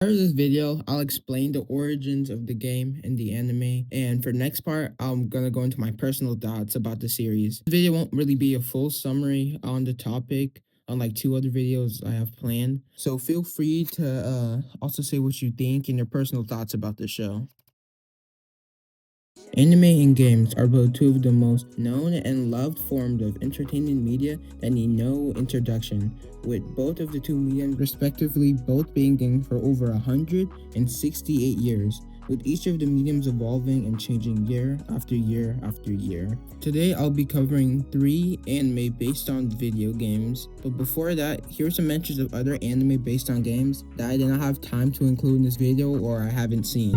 Part of this video, I'll explain the origins of the game and the anime, and for the next part, I'm gonna go into my personal thoughts about the series. This video won't really be a full summary on the topic, unlike two other videos I have planned, so feel free to also say what you think and your personal thoughts about the show. Anime and games are both two of the most known and loved forms of entertainment media that need no introduction, with both of the two mediums respectively both being done for over 168 years, with each of the mediums evolving and changing year after year after year. Today I'll be covering 3 anime based on video games, but before that, here's some mentions of other anime based on games that I did not have time to include in this video or I haven't seen.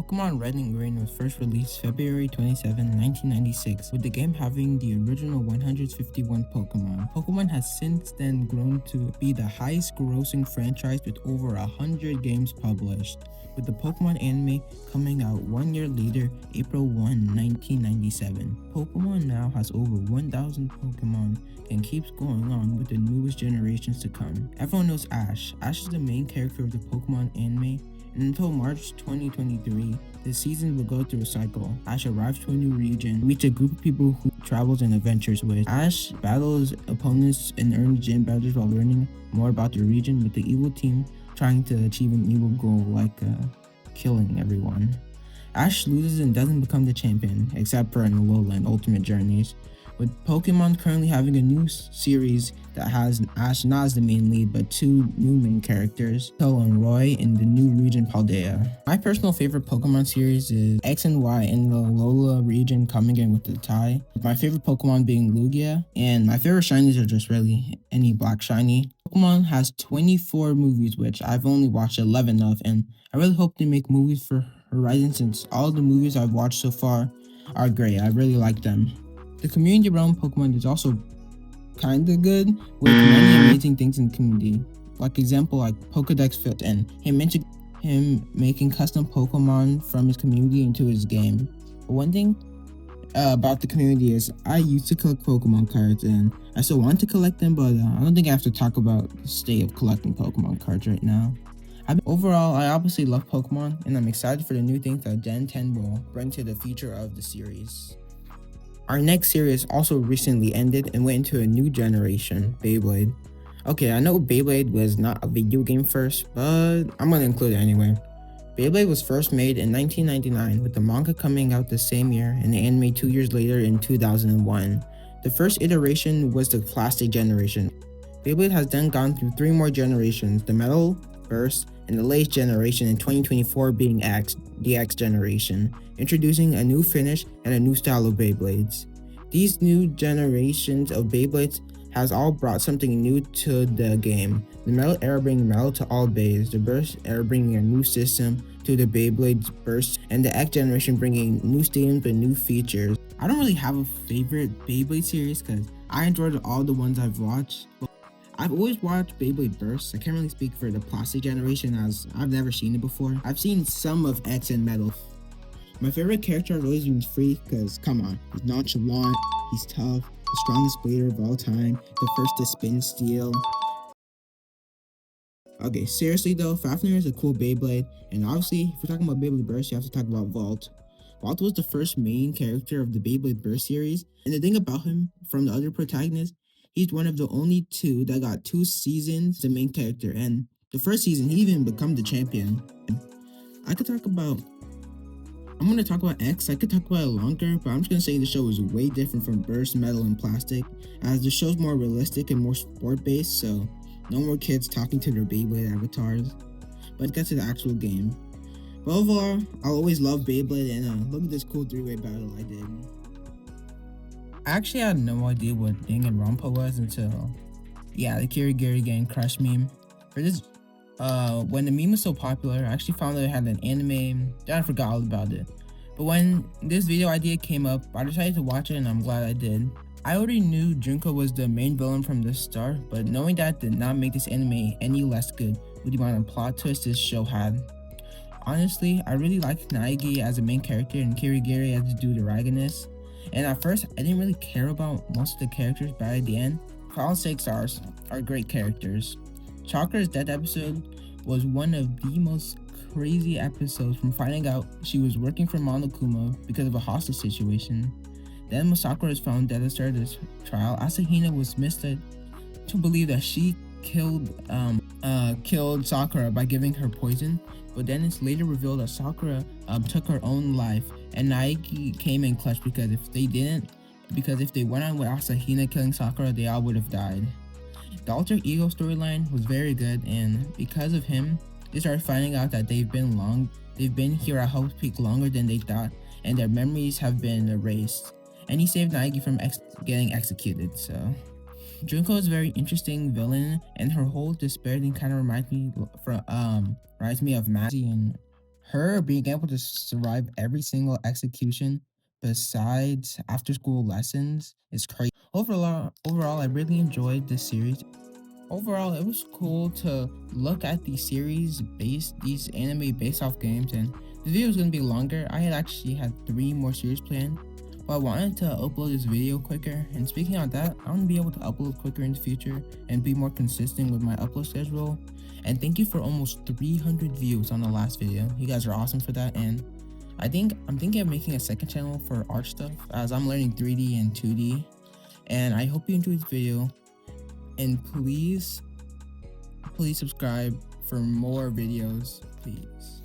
Pokemon Red and Green was first released February 27, 1996, with the game having the original 151 Pokemon. Pokemon has since then grown to be the highest grossing franchise with over 100 games published, with the Pokemon anime coming out 1 year later, April 1, 1997. Pokemon now has over 1,000 Pokemon and keeps going on with the newest generations to come. Everyone knows Ash. Ash is the main character of the Pokemon anime, and until March 2023, the season will go through a cycle. Ash arrives to a new region, meets a group of people who travels and adventures with. Ash battles opponents and earns gym badges while learning more about the region, with the evil team trying to achieve an evil goal like killing everyone. Ash loses and doesn't become the champion, except for in Alolan Ultimate Journeys, with Pokemon currently having a new series that has Ash not as the main lead, but 2 new main characters, Toe and Roy, in the new region Paldea. My personal favorite Pokemon series is X and Y in the Lola region, coming in with the tie. My favorite Pokemon being Lugia, and my favorite shinies are just really any black shiny. Pokemon has 24 movies, which I've only watched 11 of, and I really hope they make movies for Horizon since all the movies I've watched so far are great. I really like them. The community around Pokemon is also kinda good, with many amazing things in the community. Like example, like Pokedex Fit and him making custom Pokemon from his community into his game. But one thing about the community is I used to collect Pokemon cards and I still want to collect them, but I don't think I have to talk about the state of collecting Pokemon cards right now. Overall, I obviously love Pokemon and I'm excited for the new things that Gen 10 will bring to the future of the series. Our next series also recently ended and went into a new generation, Beyblade. Okay, I know Beyblade was not a video game first, but I'm gonna include it anyway. Beyblade was first made in 1999, with the manga coming out the same year and the anime 2 years later in 2001. The first iteration was the plastic generation. Beyblade has then gone through 3 more generations, the metal, burst, and the latest generation in 2024 being the X generation, introducing a new finish and a new style of Beyblades. These new generations of Beyblades has all brought something new to the game. The metal era bringing metal to all bays, the burst era bringing a new system to the Beyblades burst, and the X generation bringing new stadiums and new features. I don't really have a favorite Beyblade series because I enjoyed all the ones I've watched. I've always watched Beyblade Burst. I can't really speak for the plastic generation as I've never seen it before. I've seen some of X and Metal. My favorite character has always been Free because, come on, he's nonchalant, he's tough, the strongest blader of all time, the first to spin steel. Okay, seriously though, Fafnir is a cool Beyblade, and obviously, if we're talking about Beyblade Burst, you have to talk about Vault. Vault was the first main character of the Beyblade Burst series, and the thing about him, from the other protagonists, he's one of the only 2 that got 2 seasons as the main character, and the first season he even become the champion. I could talk about I'm going to talk about X. I could talk about it longer, but I'm just going to say the show is way different from Burst, Metal, and Plastic, as the show's more realistic and more sport-based, so no more kids talking to their Beyblade avatars. But it gets to the actual game. But overall, I'll always love Beyblade, and look at this cool 3-way battle I did. I actually had no idea what Danganronpa was until, the Kirigiri Gang Crush meme. For this when the meme was so popular, I actually found that it had an anime, then I forgot all about it. But when this video idea came up, I decided to watch it and I'm glad I did. I already knew Junko was the main villain from the start, but knowing that did not make this anime any less good with the amount of plot twists this show had. Honestly, I really liked Naegi as a main character and Kirigiri as the deuteragonist. And at first, I didn't really care about most of the characters, but at the end, for all 6 stars are great characters. Chakra's death episode was one of the most crazy episodes, from finding out she was working for Monokuma because of a hostage situation. Then when Sakura is found dead at the start of this trial, Asahina was misled to believe that she killed Sakura by giving her poison, but then it's later revealed that Sakura took her own life, and Naegi came in clutch because if they went on with Asahina killing Sakura, they all would have died. The alter ego storyline was very good, and because of him, they started finding out that they've been here at Hope's Peak longer than they thought, and their memories have been erased. And he saved Naegi from getting executed. So Junko is a very interesting villain, and her whole despair thing kind of reminds me of Mazzy, and her being able to survive every single execution besides after school lessons is crazy. Overall, I really enjoyed this series. Overall, it was cool to look at these anime based off games, and the video was gonna be longer. I had actually had 3 more series planned, but I wanted to upload this video quicker. And speaking of that, I want to be able to upload quicker in the future and be more consistent with my upload schedule. And thank you for almost 300 views on the last video. You guys are awesome for that. And I'm thinking of making a second channel for art stuff, as I'm learning 3D and 2D. And I hope you enjoyed this video, and please subscribe for more videos, please.